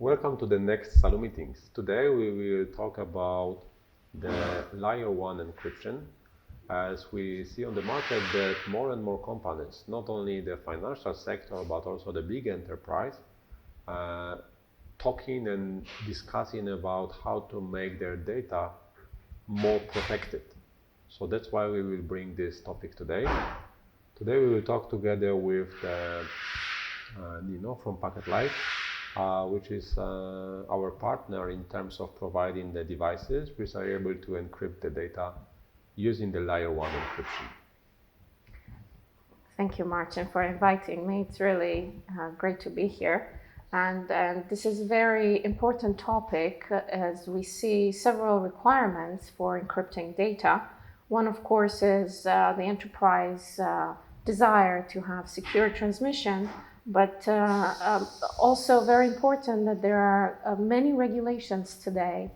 Welcome to the next Salu meetings. Today we will talk about the Layer-1 encryption, as we see on the market that more and more companies, not only the financial sector but also the big enterprise, talking and discussing about how to make their data more protected. So that's why we will bring this topic today. Today we will talk together with Nino from PacketLight, which is our partner in terms of providing the devices which are able to encrypt the data using the Layer-1 encryption. Thank you, Marcin, for inviting me. It's really great to be here. And this is a very important topic as we see several requirements for encrypting data. One, of course, is the enterprise desire to have secure transmission, but also very important that there are many regulations today,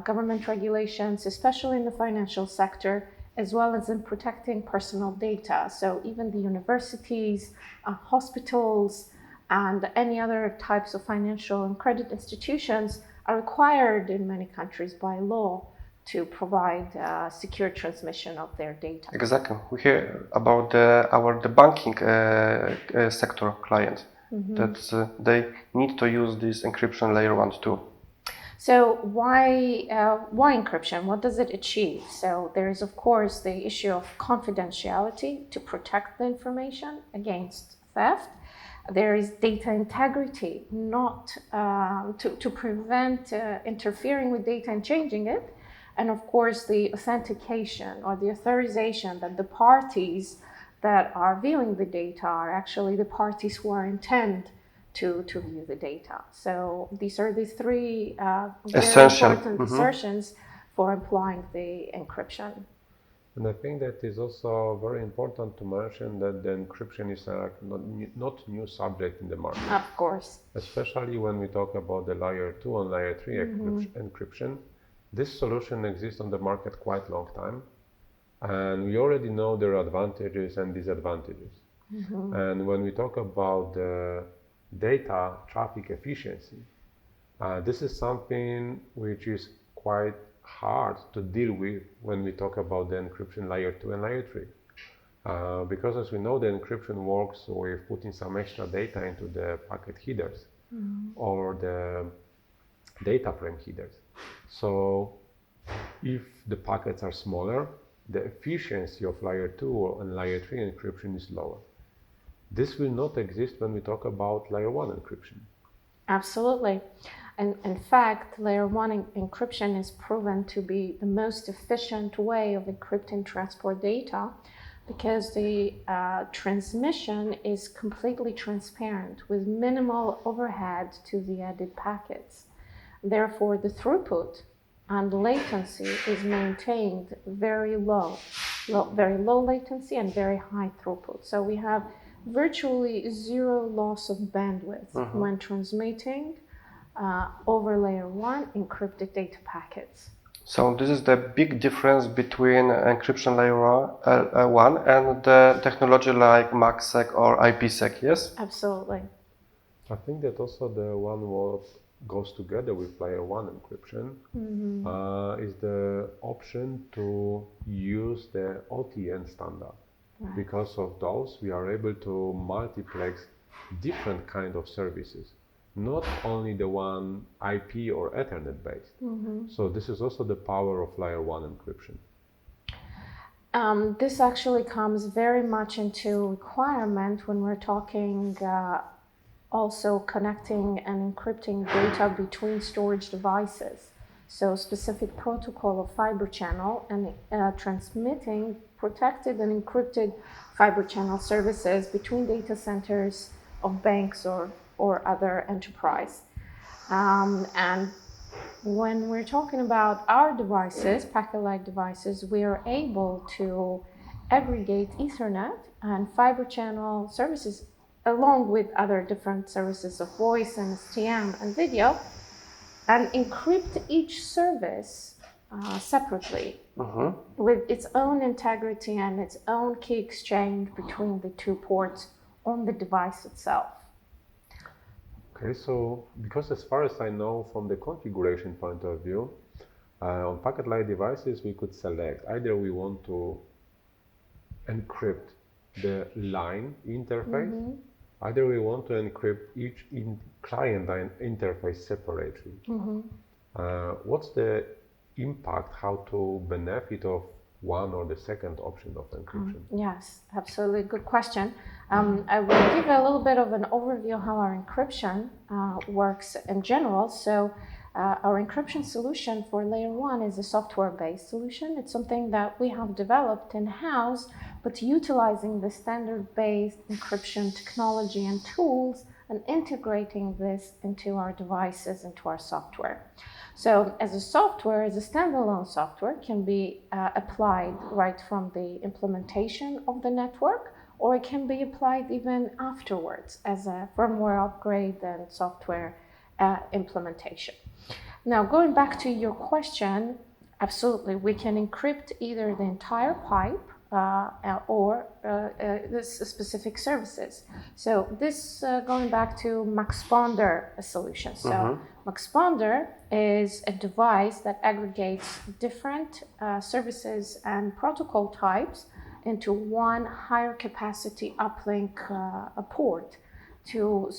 government regulations, especially in the financial sector, as well as in protecting personal data. So even the universities, hospitals, and any other types of financial and credit institutions are required in many countries by law to provide secure transmission of their data. Exactly. We hear about the banking sector clients that they need to use this encryption Layer-1 too. So why encryption? What does it achieve? So there is, of course, the issue of confidentiality to protect the information against theft. There is data integrity, not to prevent interfering with data and changing it. And of course, the authentication or the authorization that the parties that are viewing the data are actually the parties who are intended to view the data. So these are the three very important assertions for employing the encryption. And I think that is also very important to mention that the encryption is not new subject in the market. Of course. Especially when we talk about the Layer-2 and Layer-3 encryption. This solution exists on the market quite a long time. And we already know their advantages and disadvantages. And when we talk about the data traffic efficiency, this is something which is quite hard to deal with when we talk about the encryption Layer-2 and Layer-3. Because as we know, the encryption works with putting some extra data into the packet headers or the data frame headers. So if the packets are smaller, the efficiency of Layer-2 and Layer-3 encryption is lower. This will not exist when we talk about Layer-1 encryption. Absolutely. And in fact, Layer-1 encryption is proven to be the most efficient way of encrypting transport data because the transmission is completely transparent with minimal overhead to the added packets. Therefore, the throughput and latency is maintained very low, very low latency and very high throughput. So we have virtually zero loss of bandwidth when transmitting over Layer-1 encrypted data packets. So this is the big difference between encryption Layer-1 and the technology like MACsec or IPsec, yes? Absolutely. I think that also the one what goes together with Layer-1 encryption is the option to use the OTN standard. Right. Because of those, we are able to multiplex different kind of services, not only the one IP or Ethernet based. So this is also the power of Layer-1 encryption. This actually comes very much into requirement when we're talking also connecting and encrypting data between storage devices. So specific protocol of fiber channel and transmitting protected and encrypted fiber channel services between data centers of banks or other enterprise. And when we're talking about our devices, PacketLight devices, we are able to aggregate Ethernet and fiber channel services along with other different services of voice and STM and video, and encrypt each service separately with its own integrity and its own key exchange between the two ports on the device itself. Okay, so because as far as I know from the configuration point of view, on PacketLight devices we could select either we want to encrypt the line interface, either we want to encrypt each client interface separately. What's the impact, how to benefit of one or the second option of encryption? Yes, absolutely. Good question. I will give a little bit of an overview how our encryption works in general. So our encryption solution for Layer-1 is a software-based solution. It's something that we have developed in-house, but utilizing the standard-based encryption technology and tools and integrating this into our devices, into our software. So as a software, as a standalone software, can be applied right from the implementation of the network, or it can be applied even afterwards as a firmware upgrade and software implementation. Now, going back to your question, absolutely, we can encrypt either the entire pipe or this specific services. So this going back to Muxponder solution. So Muxponder is a device that aggregates different services and protocol types into one higher capacity uplink port. So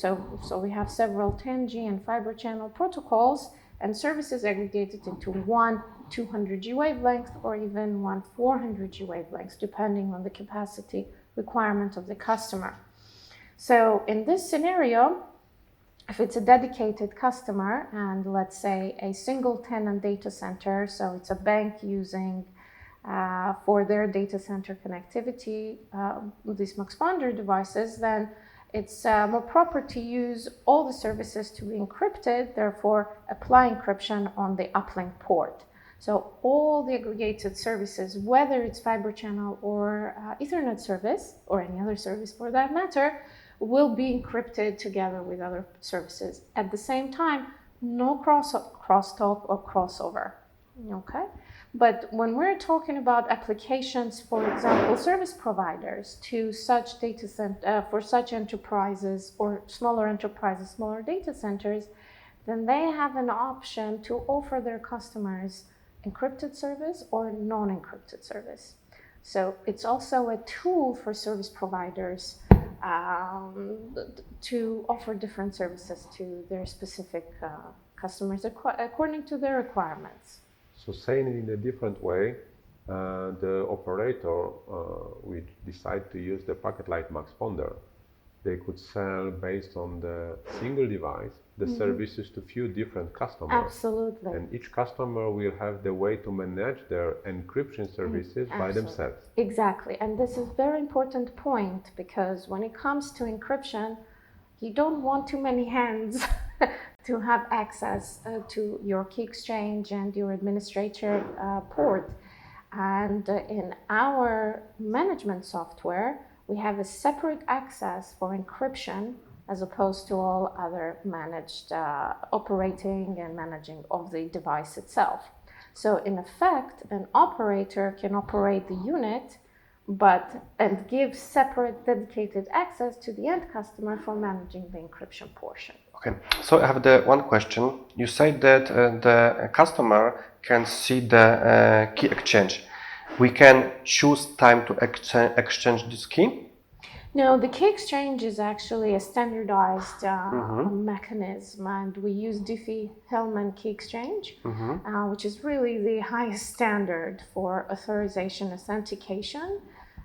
we have several 10G and fiber channel protocols and services aggregated into one 200G wavelength or even one 400G wavelength, depending on the capacity requirement of the customer. So in this scenario, if it's a dedicated customer and let's say a single tenant data center, so it's a bank using for their data center connectivity these Muxponder devices, then it's more proper to use all the services to be encrypted, therefore apply encryption on the uplink port. So all the aggregated services, whether it's fiber channel or Ethernet service, or any other service for that matter, will be encrypted together with other services. At the same time, no crosstalk or crossover, okay? But when we're talking about applications, for example, service providers to such data center, for such enterprises or smaller enterprises, smaller data centers, then they have an option to offer their customers encrypted service or non-encrypted service. So it's also a tool for service providers to offer different services to their specific customers according to their requirements. So saying it in a different way, the operator will decide to use the PacketLight Muxponder. They could sell based on the single device the services to few different customers. Absolutely. And each customer will have the way to manage their encryption services by themselves. Exactly. And this is a very important point because when it comes to encryption, you don't want too many hands to have access to your key exchange and your administrator port. And in our management software, we have a separate access for encryption as opposed to all other managed operating and managing of the device itself. So in effect, an operator can operate the unit and give separate dedicated access to the end customer for managing the encryption portion. Okay, so I have the one question. You said that the customer can see the key exchange. We can choose time to exchange this key? No, the key exchange is actually a standardized mechanism, and we use Diffie-Hellman key exchange, which is really the highest standard for authorization authentication,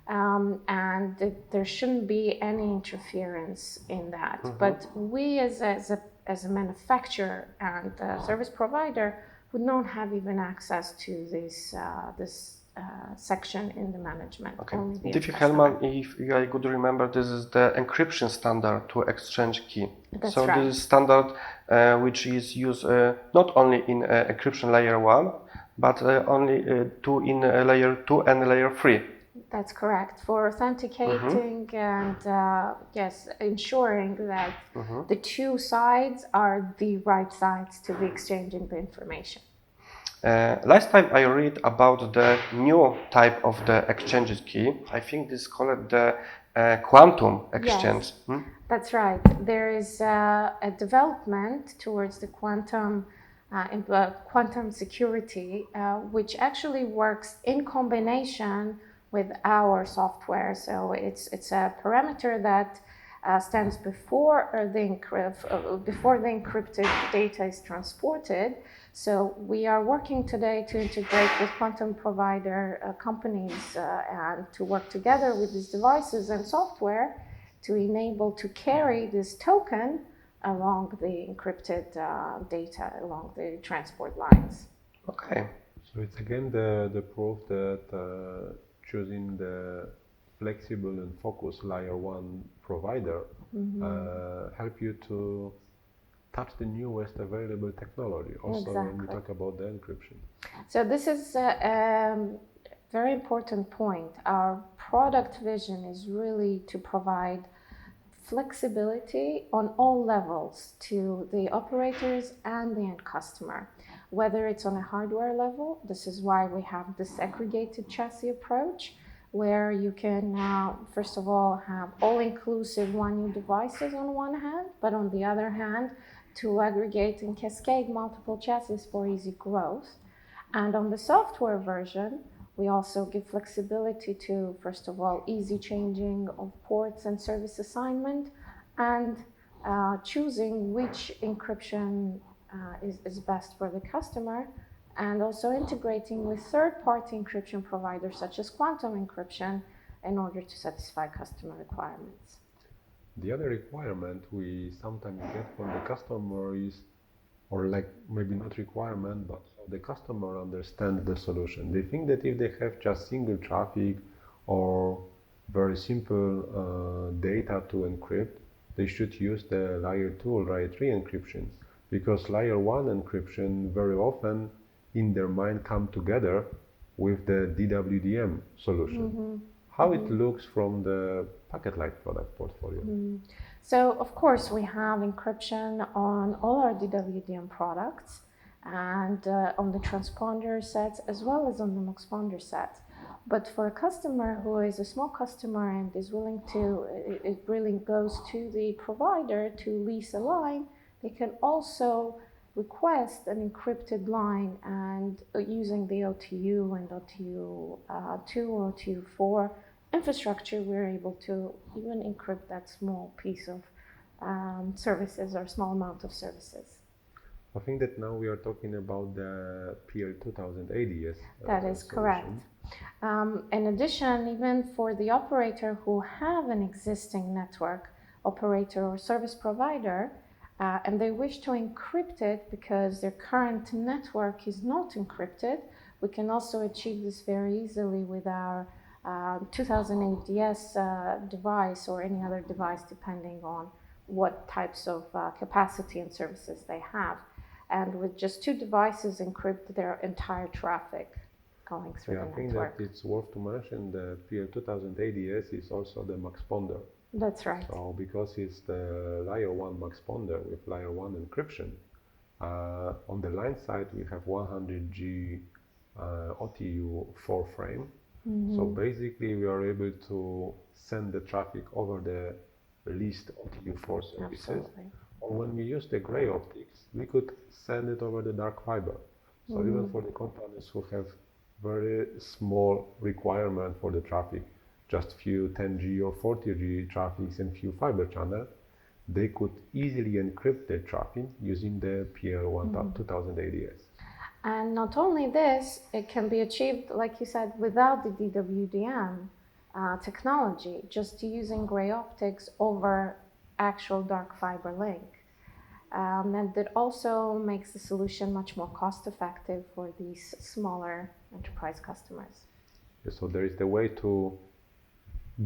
and there shouldn't be any interference in that. But we, as a manufacturer and a service provider, would not have even access to this section in the management. Okay. Diffie-Hellman, if I could remember, this is the encryption standard to exchange key. That's so right. This is standard which is used not only in encryption layer 1, but only in layer 2 and layer 3. That's correct. For authenticating and yes, ensuring that the two sides are the right sides to be exchanging the information. Last time I read about the new type of the exchange key. I think this is called the quantum exchange. Yes. That's right. There is a development towards the quantum security, which actually works in combination with our software. So it's a parameter that stands before the encrypted data is transported. So we are working today to integrate with quantum provider companies and to work together with these devices and software to enable to carry this token along the encrypted data along the transport lines. Okay. So it's again the proof that choosing the flexible and focused Layer-1 provider help you to touch the newest available technology. Also, when we talk about the encryption. So this is a very important point. Our product vision is really to provide flexibility on all levels to the operators and the end customer. Whether it's on a hardware level, this is why we have this aggregated chassis approach, where you can first of all have all-inclusive one-use devices on one hand, but on the other hand, to aggregate and cascade multiple chassis for easy growth. And on the software version, we also give flexibility to, first of all, easy changing of ports and service assignment, and choosing which encryption is best for the customer, and also integrating with third-party encryption providers such as quantum encryption in order to satisfy customer requirements. The other requirement we sometimes get from the customer is, or like maybe not requirement, but how the customer understands the solution. They think that if they have just single traffic or very simple data to encrypt, they should use the layer 2 or layer 3 encryption, because layer 1 encryption very often in their mind come together with the DWDM solution. How it looks from the PacketLight product portfolio? So of course we have encryption on all our DWDM products and on the transponder sets as well as on the muxponder sets. But for a customer who is a small customer and is willing to, it really goes to the provider to lease a line, they can also request an encrypted line, and using the OTU and OTU2 or OTU4 infrastructure, we're able to even encrypt that small piece of services or small amount of services. I think that now we are talking about the PL2000 ADS. That is correct. In addition, even for the operator who have an existing network operator or service provider, and they wish to encrypt it because their current network is not encrypted, we can also achieve this very easily with our 2000 ADS device or any other device, depending on what types of capacity and services they have. And with just 2 devices, encrypt their entire traffic going through the network. I think that it's worth to mention the PL2000 ADS is also the muxponder. That's right. So because it's the layer 1 muxponder with layer 1 encryption, on the line side we have 100G OTU4 frame. So basically we are able to send the traffic over the leased OTU4 services. Absolutely. Or when we use the gray optics, we could send it over the dark fiber. So even for the companies who have very small requirement for the traffic, just few 10G or 40G traffics and few fiber channel, they could easily encrypt their traffic using the PL2000 ADS. And not only this, it can be achieved, like you said, without the DWDM technology, just using gray optics over actual dark fiber link. And that also makes the solution much more cost effective for these smaller enterprise customers. So there is the way to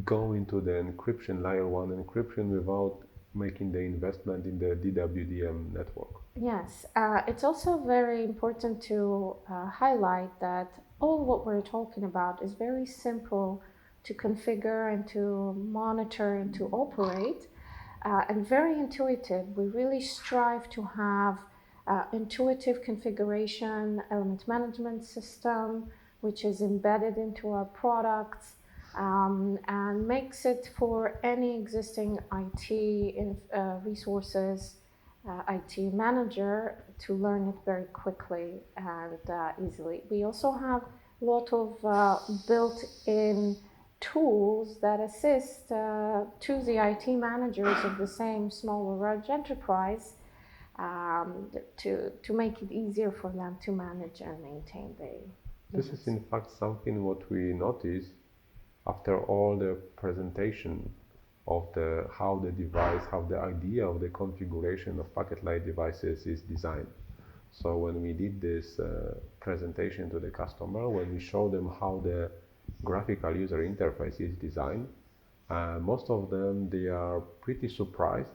go into the encryption, layer 1 encryption, without making the investment in the DWDM network. Yes, it's also very important to highlight that all what we're talking about is very simple to configure and to monitor and to operate, and very intuitive. We really strive to have intuitive configuration, element management system, which is embedded into our products, and makes it for any existing IT resources, IT manager to learn it very quickly and easily. We also have a lot of built-in tools that assist to the IT managers of the same small or large enterprise to make it easier for them to manage and maintain the. This is in fact something what we notice after all the presentation of how the idea of the configuration of PacketLight devices is designed. So when we did this presentation to the customer, when we show them how the graphical user interface is designed, most of them, they are pretty surprised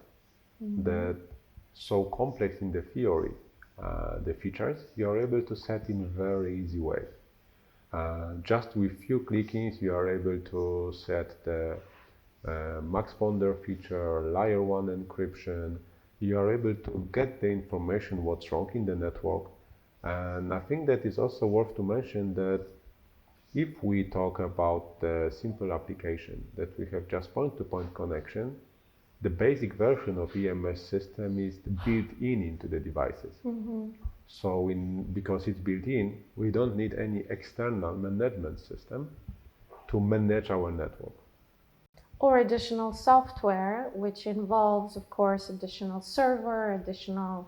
that so complex in the theory, the features, you are able to set in very easy way. Just with few clickings, you are able to set the max ponder feature, Layer-1 encryption. You are able to get the information what's wrong in the network. And I think that is also worth to mention that if we talk about the simple application that we have just point-to-point connection, the basic version of EMS system is built into the devices. So because it's built in, we don't need any external management system to manage our network. Or additional software, which involves, of course, additional server, additional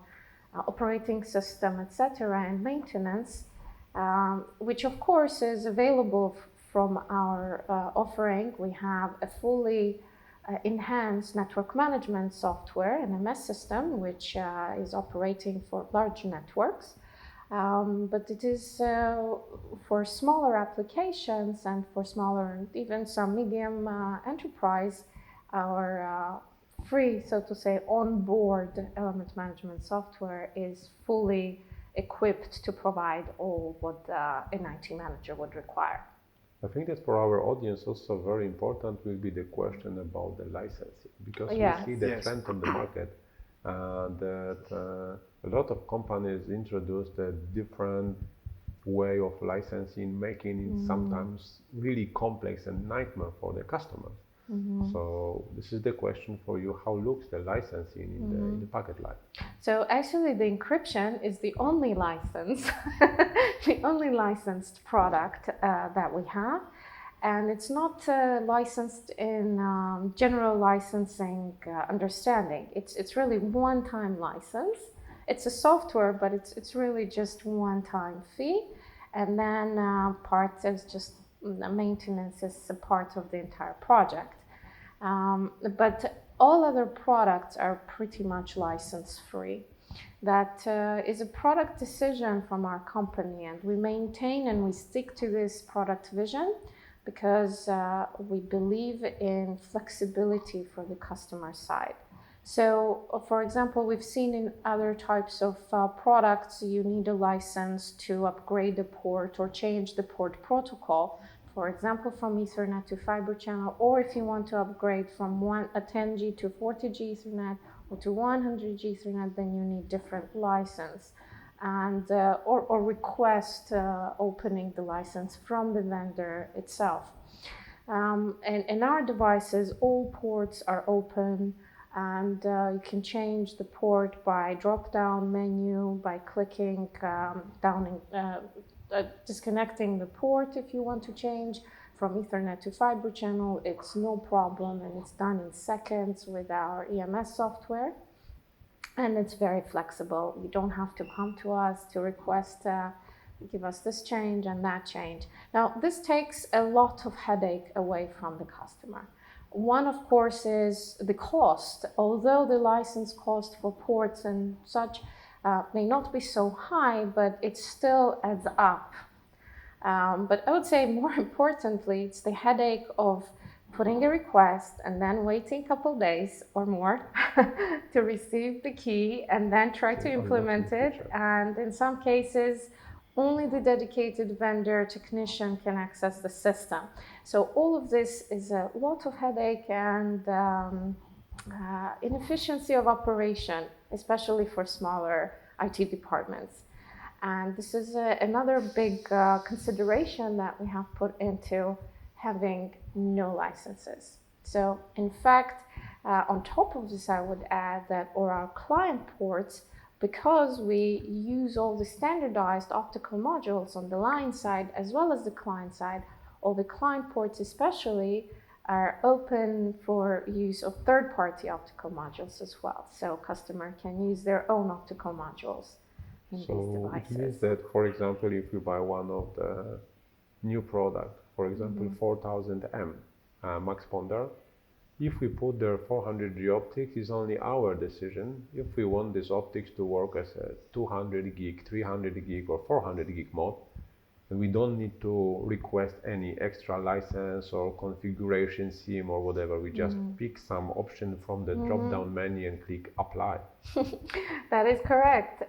operating system, etc., and maintenance, which of course is available from our offering. We have a fully enhanced network management software, an MS system, which is operating for large networks. But it is for smaller applications and for smaller and even some medium enterprise, our free, so to say, on-board element management software is fully equipped to provide all what an IT manager would require. I think that for our audience also very important will be the question about the licensing, because we see the trend on the market that a lot of companies introduced a different way of licensing, making it sometimes really complex and nightmare for the customers. So this is the question for you: how looks the licensing in the PacketLight? So actually, the encryption is the only license, the only licensed product that we have, and it's not licensed in general licensing understanding. It's really one-time license. It's a software, but it's really just one-time fee, and then part is just maintenance is a part of the entire project. But all other products are pretty much license-free. That is a product decision from our company, and we maintain and we stick to this product vision because we believe in flexibility for the customer side. So, for example, we've seen in other types of products, you need a license to upgrade the port or change the port protocol. For example, from Ethernet to fiber channel, or if you want to upgrade from a 10G to 40G Ethernet or to 100G Ethernet, then you need different license and or request opening the license from the vendor itself. And in our devices, all ports are open, and you can change the port by drop-down menu, by clicking disconnecting the port if you want to change from Ethernet to fiber channel. It's no problem, and it's done in seconds with our EMS software. And it's very flexible. You don't have to come to us to request, give us this change and that change. Now, this takes a lot of headache away from the customer. One, of course, is the cost. Although the license cost for ports and such may not be so high, but it still adds up. But I would say more importantly, it's the headache of putting a request and then waiting a couple days or more to receive the key and then try to implement it. And in some cases, only the dedicated vendor technician can access the system. So all of this is a lot of headache and inefficiency of operation, especially for smaller IT departments. And this is another big consideration that we have put into having no licenses. So in fact, on top of this, I would add that our client ports, because we use all the standardized optical modules on the line side as well as the client side, all the client ports especially are open for use of third-party optical modules as well. So customer can use their own optical modules in these devices. It means that, for example, if you buy one of the new product, for example, 4000M max ponder, if we put there 400G optics, it's only our decision if we want this optics to work as a 200 gig, 300 gig or 400 gig mode. And we don't need to request any extra license or configuration scheme or whatever. We just pick some option from the drop-down menu and click apply. That is correct.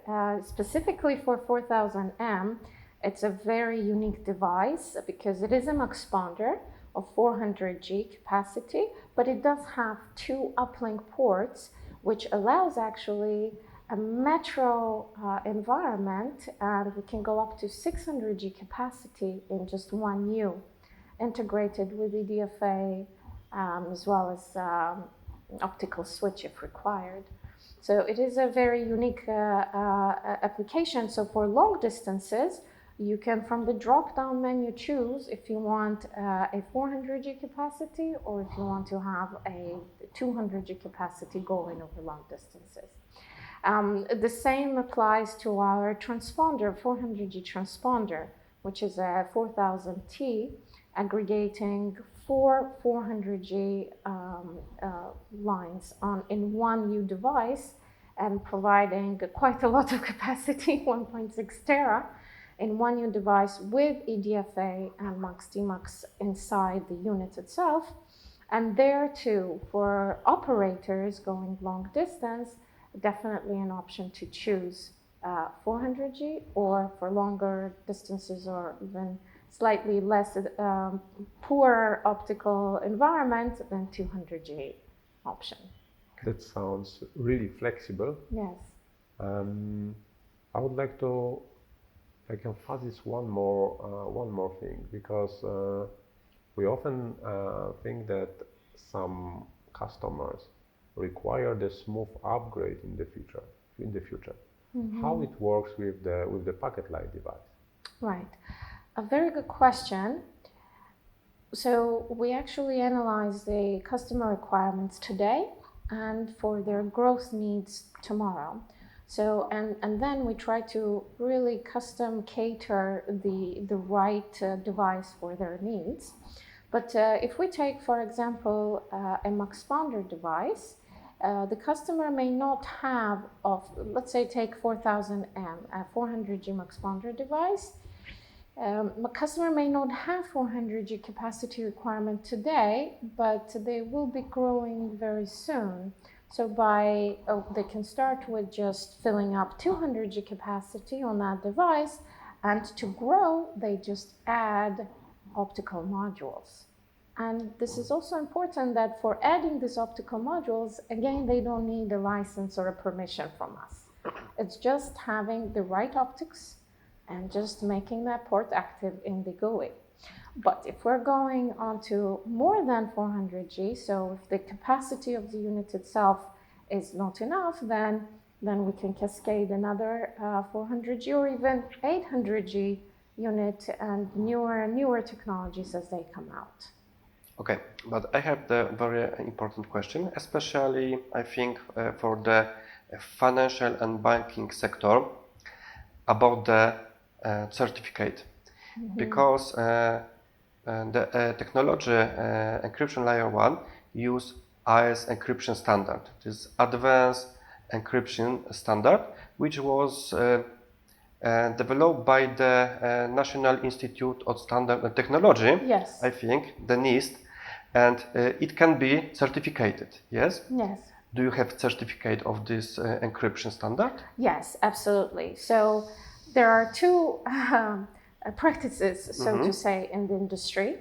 Specifically for 4000M, it's a very unique device because it is a max ponder of 400G capacity, but it does have 2 uplink ports, which allows actually a metro environment, and we can go up to 600G capacity in just one U, integrated with EDFA as well as optical switch if required. So it is a very unique application. So for long distances, you can from the drop-down menu choose if you want a 400G capacity or if you want to have a 200G capacity going over long distances. The same applies to our transponder, 400G transponder, which is a 4000T, aggregating 4 400G lines in one U device and providing quite a lot of capacity, 1.6 tera, in one U device with EDFA and MUX-TMUX inside the unit itself. And there too, for operators going long distance, definitely an option to choose 400G, or for longer distances or even slightly less poor optical environment, then 200G option. That sounds really flexible. Yes. I would like to emphasize one more thing, because we often think that some customers require the smooth upgrade in the future. How it works with the PacketLight device? Right, a very good question. So we actually analyze the customer requirements today and for their growth needs tomorrow. So and then we try to really custom cater the right device for their needs. But if we take, for example, a max ponder device, the customer may not have, let's say take 4000M, a 400G max ponder device. A customer may not have 400G capacity requirement today, but they will be growing very soon. So they can start with just filling up 200G capacity on that device, and to grow, they just add optical modules. And this is also important that for adding these optical modules, again, they don't need a license or a permission from us. It's just having the right optics and just making that port active in the GUI. But if we're going on to more than 400G, so if the capacity of the unit itself is not enough, then we can cascade another 400G or even 800G unit and newer technologies as they come out. Okay, but I have the very important question, especially I think for the financial and banking sector, about the certificate, because the technology encryption layer 1 use IS encryption standard. It is advanced encryption standard, which was developed by the National Institute of Standard and Technology. Yes. I think the NIST, and it can be certificated. Yes. Yes. Do you have certificate of this encryption standard? Yes, absolutely. So there are two practices, so to say, in the industry.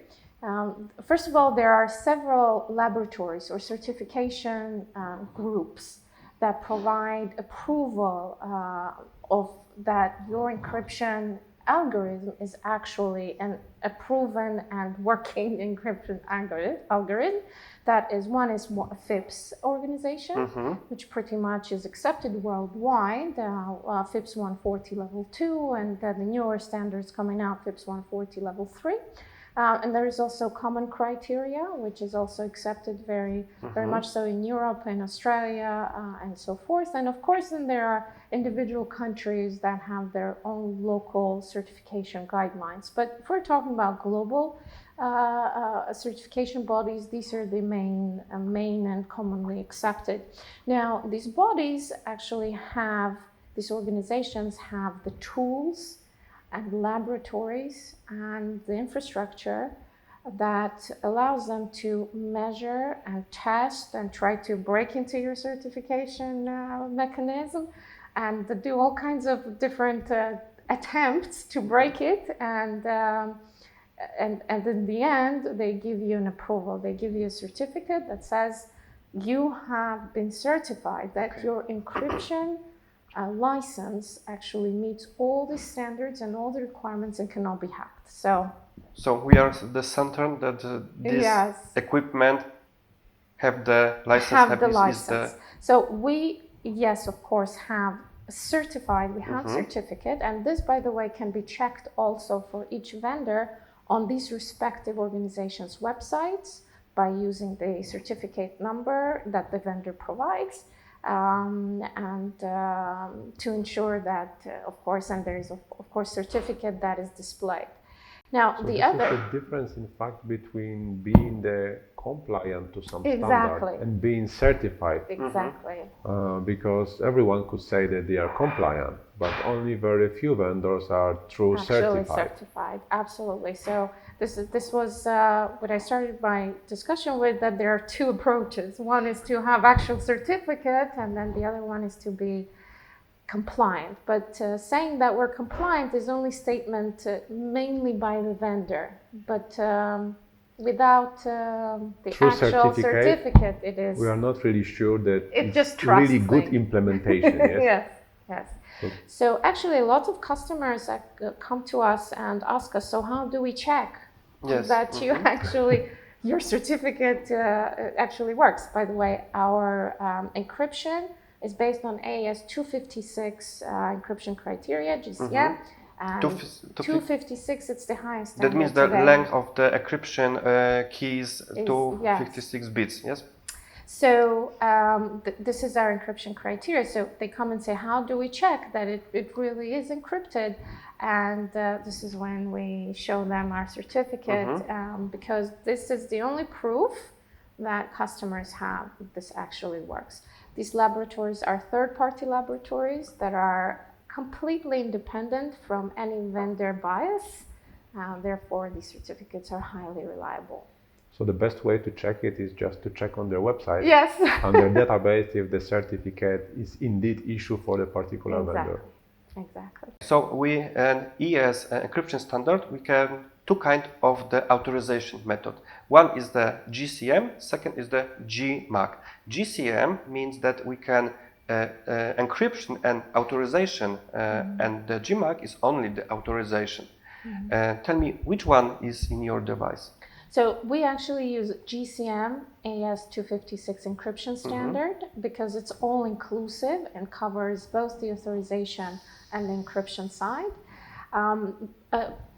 First of all, there are several laboratories or certification groups that provide approval of that your encryption algorithm is actually a proven and working encryption algorithm. That is, one is FIPS organization, which pretty much is accepted worldwide, FIPS 140 level 2, and the newer standards coming out, FIPS 140 level 3. And there is also common criteria, which is also accepted very much so in Europe and Australia and so forth. And of course, then there are individual countries that have their own local certification guidelines. But if we're talking about global certification bodies, these are the main and commonly accepted. Now, these bodies actually these organizations have the tools and laboratories and the infrastructure that allows them to measure and test and try to break into your certification mechanism and do all kinds of different attempts to break it, and in the end they give you an approval. They give you a certificate that says you have been certified, that your encryption license actually meets all the standards and all the requirements and cannot be hacked. So we are the center that this equipment have the license. So we, yes, of course, have certified. We have certificate, and this, by the way, can be checked also for each vendor on these respective organizations' websites by using the certificate number that the vendor provides. To ensure that, of course, and there is of course certificate that is displayed. Now, so the this other is the difference, in fact, between being compliant to some standard and being certified. Exactly. Because everyone could say that they are compliant, but only very few vendors are certified. Absolutely. So this was what I started my discussion with, that there are two approaches. One is to have actual certificate, and then the other one is to be compliant. But saying that we're compliant is only statement mainly by the vendor. But without the actual certificate, it is. We are not really sure that it's just really good implementation. Yes. So actually, a lot of customers come to us and ask us, so how do we check that you actually, your certificate actually works? By the way, our encryption is based on AES 256 encryption criteria, GCM. And 256, it's the highest standard. That means the length of the encryption keys is 256 bits, yes? So this is our encryption criteria. So they come and say, how do we check that it really is encrypted? And this is when we show them our certificate, because this is the only proof that customers have that this actually works. These laboratories are third-party laboratories that are completely independent from any vendor bias. Therefore, these certificates are highly reliable. So the best way to check it is just to check on their website, on their database, if the certificate is indeed issued for the particular vendor. Exactly. So we, an ES encryption standard, we can two kinds of the authorization method. One is the GCM, second is the GMAC. GCM means that we can encryption and authorization, and the GMAC is only the authorization. Tell me, which one is in your device? So we actually use GCM AES 256 encryption standard because it's all inclusive and covers both the authorization and the encryption side.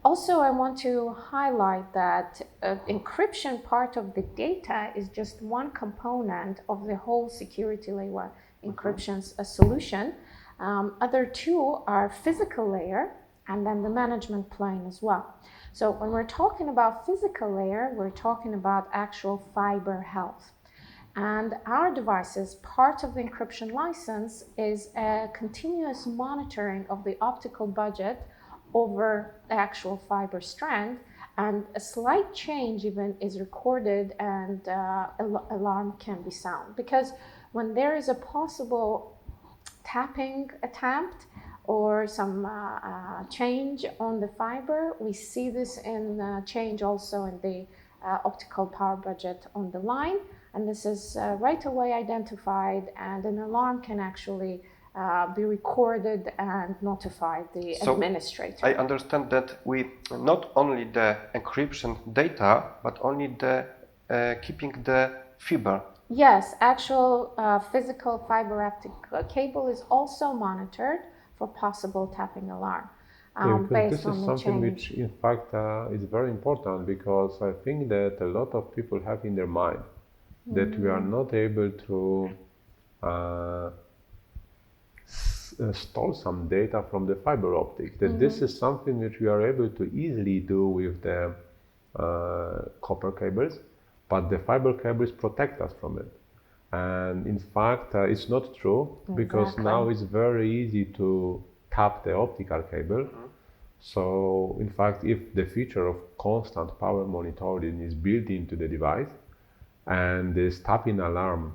Also, I want to highlight that encryption part of the data is just one component of the whole security layer encryption solution. Other two are physical layer and then the management plane as well. So when we're talking about physical layer, we're talking about actual fiber health. And our devices, part of the encryption license is a continuous monitoring of the optical budget over the actual fiber strand, and a slight change even is recorded and alarm can be sound. Because when there is a possible tapping attempt or some change on the fiber, we see this in change also in the optical power budget on the line, and this is right away identified, and an alarm can actually be recorded and notify the So administrator. I understand that we not only the encryption data, but only the keeping the fiber. Yes, actual physical fiber optic cable is also monitored for possible tapping alarm. Because Based this on is the something change. which, in fact, is very important, because I think that a lot of people have in their mind that we are not able to store some data from the fiber optic. That this is something which we are able to easily do with the copper cables, but the fiber cables protect us from it. And in fact, it's not true, because now it's very easy to tap the optical cable. So in fact, if the feature of constant power monitoring is built into the device, and this tapping alarm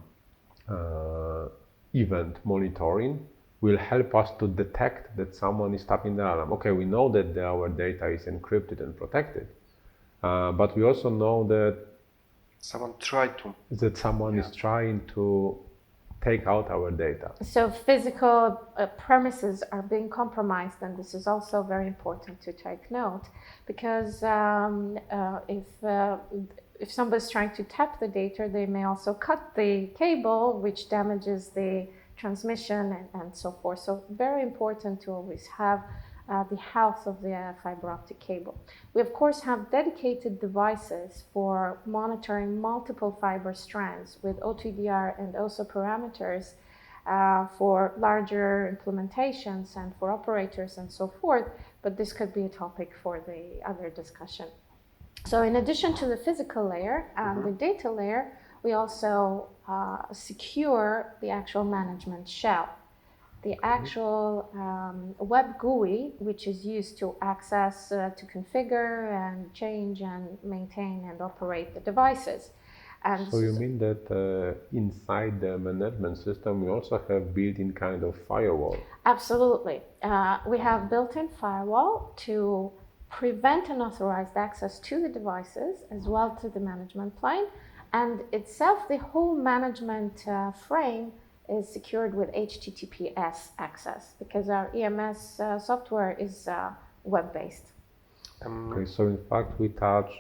event monitoring will help us to detect that someone is tapping the alarm. Okay, we know that our data is encrypted and protected, but we also know that Someone tried to. Someone is trying to take out our data. So physical premises are being compromised, and this is also very important to take note, because if somebody's trying to tap the data, they may also cut the cable, which damages the transmission and so forth. So very important to always have the health of the fiber optic cable. We of course have dedicated devices for monitoring multiple fiber strands with OTDR and also parameters for larger implementations and for operators and so forth, but this could be a topic for the other discussion. So in addition to the physical layer and the data layer, we also secure the actual management shell. The actual web GUI, which is used to access, to configure and change and maintain and operate the devices. And so you mean that inside the management system, we also have built-in kind of firewall? Absolutely. We have built-in firewall to prevent unauthorized access to the devices as well to the management plane. And itself, the whole management frame is secured with HTTPS access, because our EMS software is web-based. Okay, so in fact we touch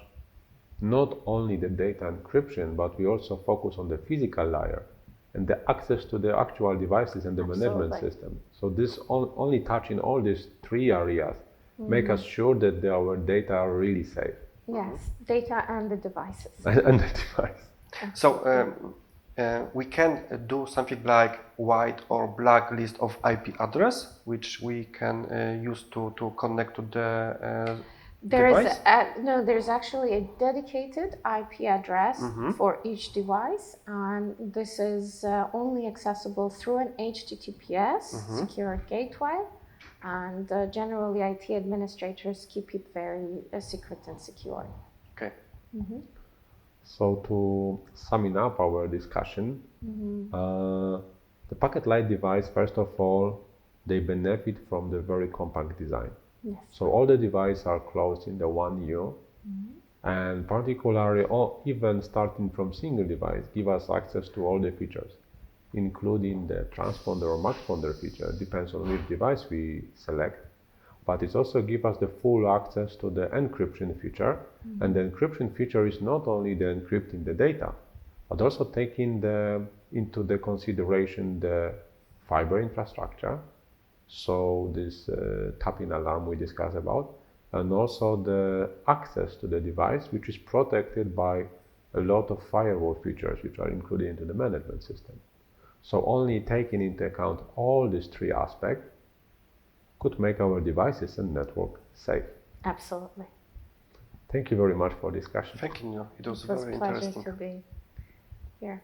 not only the data encryption, but we also focus on the physical layer and the access to the actual devices and the management system. So this only touching all these three areas make us sure that our data are really safe. Yes, data and the devices. And the device. So we can do something like white or black list of IP address, which we can use to connect to the device? No, there's actually a dedicated IP address for each device, and this is only accessible through an HTTPS secure gateway, and generally IT administrators keep it very secret and secure. Okay. So to sum up our discussion, the PacketLight device, first of all, they benefit from the very compact design. Yes. So all the devices are closed in the one U, and particularly, even starting from single device, give us access to all the features, including the transponder or matchponder feature, depends on which device we select. But it also gives us the full access to the encryption feature. And the encryption feature is not only the encrypting the data, but also taking into the consideration the fiber infrastructure. So this tapping alarm we discussed about, and also the access to the device, which is protected by a lot of firewall features which are included into the management system. So only taking into account all these three aspects could make our devices and network safe. Absolutely. Thank you very much for discussion. Thank you. It was It was very a pleasure interesting. to be here.